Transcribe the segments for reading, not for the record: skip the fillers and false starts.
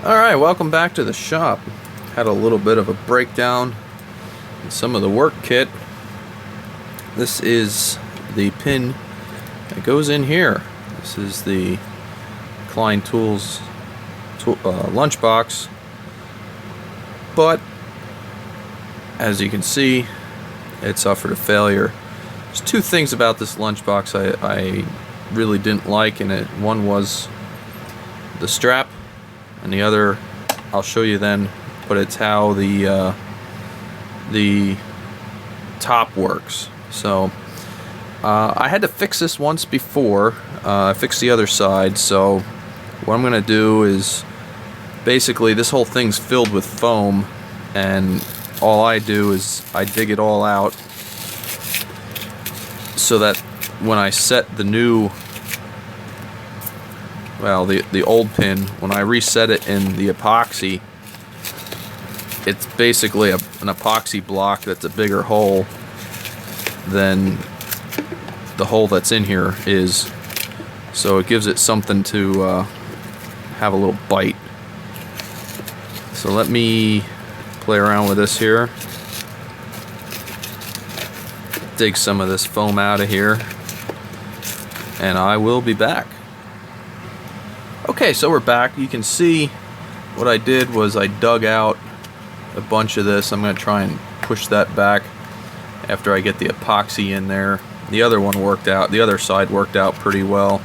Alright, welcome back to the shop. Had a little bit of a breakdown in some of the work kit. This is the pin that goes in here. This is the Klein Tools lunchbox. But, as you can see, it suffered a failure. There's two things about this lunchbox I really didn't like in it. One was the strap, and the other I'll show you then, but it's how the top works. So I had to fix this once before. I fixed the other side, so what I'm gonna do is basically this whole thing's filled with foam, and all I do is I dig it all out so that when I set the new, well, the old pin, when I reset it in the epoxy, it's basically an epoxy block that's a bigger hole than the hole that's in here is. So it gives it something to have a little bite. So let me play around with this here. Dig some of this foam out of here, and I will be back. Okay, so we're back. You can see what I did was I dug out a bunch of this. I'm going to try and push that back after I get the epoxy in there. The other one worked out. The other side worked out pretty well.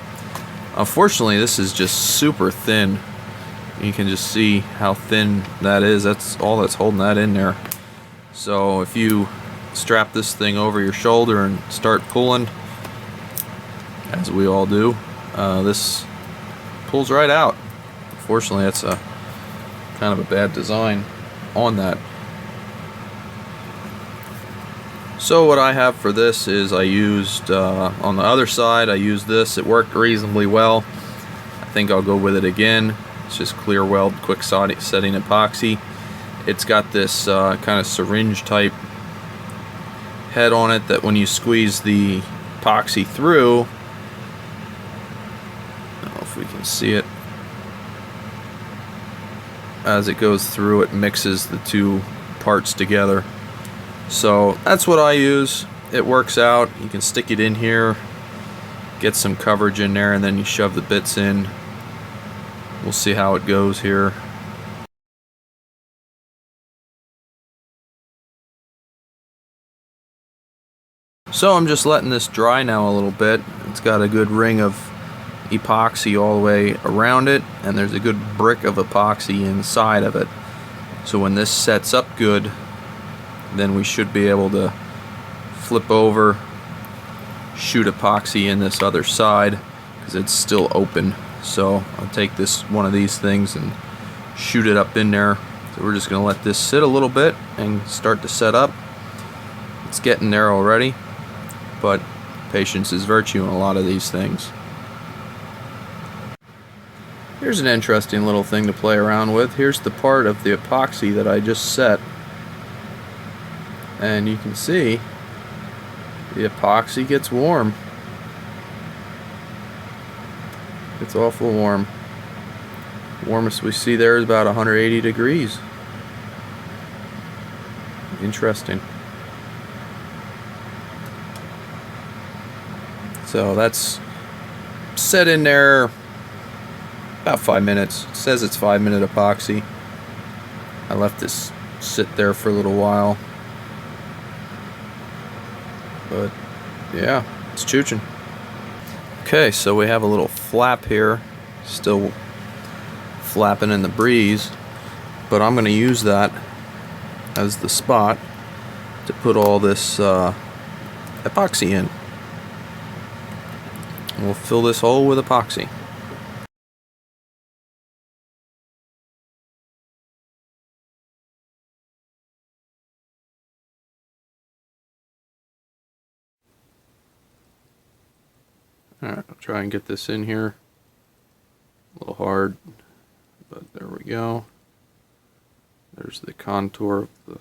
Unfortunately, this is just super thin. You can just see how thin that is. That's all that's holding that in there. So if you strap this thing over your shoulder and start pulling, as we all do, this pulls right out. Unfortunately, that's a kind of a bad design on that. So what I have for this is I used on the other side, I used this. It worked reasonably well. I think I'll go with it again. It's just clear weld quick setting epoxy. It's got this kind of syringe type head on it that when you squeeze the epoxy through, I don't know if we can see it, as it goes through it mixes the two parts together. So that's what I use. It works out. You can stick it in here, get some coverage in there, and then you shove the bits in. We'll see how it goes here. So I'm just letting this dry now a little bit. It's got a good ring of epoxy all the way around it, and there's a good brick of epoxy inside of it. So when this sets up good, then we should be able to flip over, shoot epoxy in this other side because it's still open. So I'll take this one of these things and shoot it up in there. So we're just going to let this sit a little bit and start to set up. It's getting there already, but patience is virtue in a lot of these things. Here's an interesting little thing to play around with. Here's the part of the epoxy that I just set, and you can see the epoxy gets warm. It's awful warm. Warmest we see there is about 180 degrees. Interesting. So that's set in there about 5 minutes. It says it's 5-minute epoxy. I left this sit there for a little while. But yeah, it's chooching. Okay, so we have a little flap here, still flapping in the breeze, but I'm going to use that as the spot to put all this epoxy in. We'll fill this hole with epoxy. Alright, I'll try and get this in here. A little hard, but there we go. There's the contour of the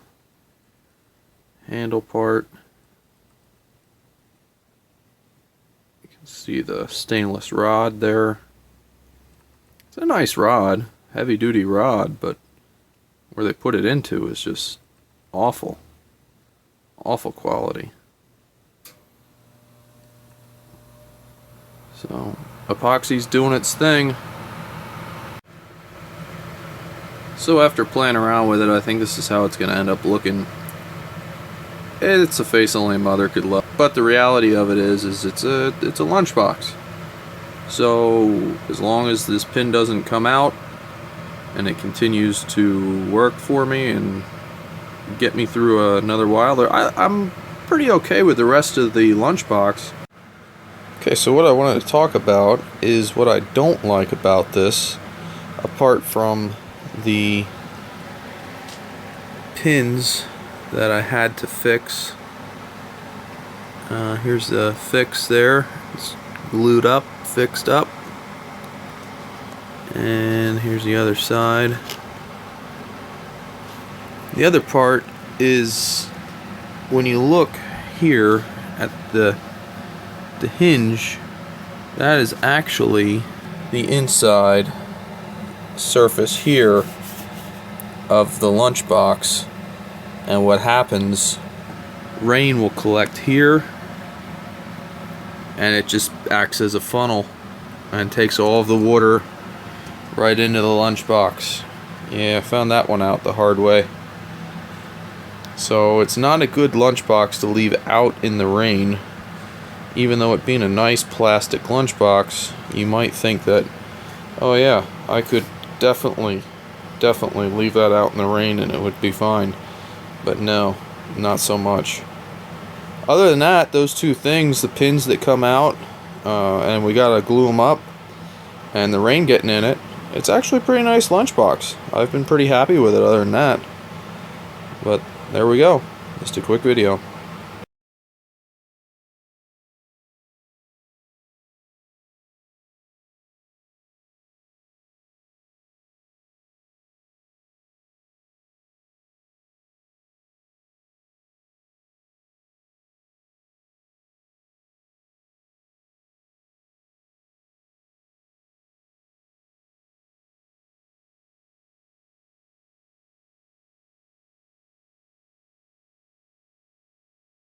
handle part. You can see the stainless rod there. It's a nice rod. heavy duty rod, but where they put it into is just awful. Awful quality. So, epoxy's doing its thing. So after playing around with it, I think this is how it's going to end up looking. It's a face only a mother could love. But the reality of it is it's a lunchbox. So as long as this pin doesn't come out and it continues to work for me and get me through another while, I'm pretty okay with the rest of the lunchbox. Okay, so what I wanted to talk about is what I don't like about this, apart from the pins that I had to fix. Here's the fix there. It's glued up, fixed up. And here's the other side. The other part is when you look here at the hinge, that is actually the inside surface here of the lunchbox. And what happens, rain will collect here and it just acts as a funnel and takes all of the water right into the lunchbox. Yeah, I found that one out the hard way. So it's not a good lunchbox to leave out in the rain. Even though it being a nice plastic lunchbox, you might think that, oh yeah, I could definitely leave that out in the rain and it would be fine. But no, not so much. Other than that, those two things, the pins that come out, and we gotta glue them up, and the rain getting in it, it's actually a pretty nice lunchbox. I've been pretty happy with it other than that. But there we go. Just a quick video.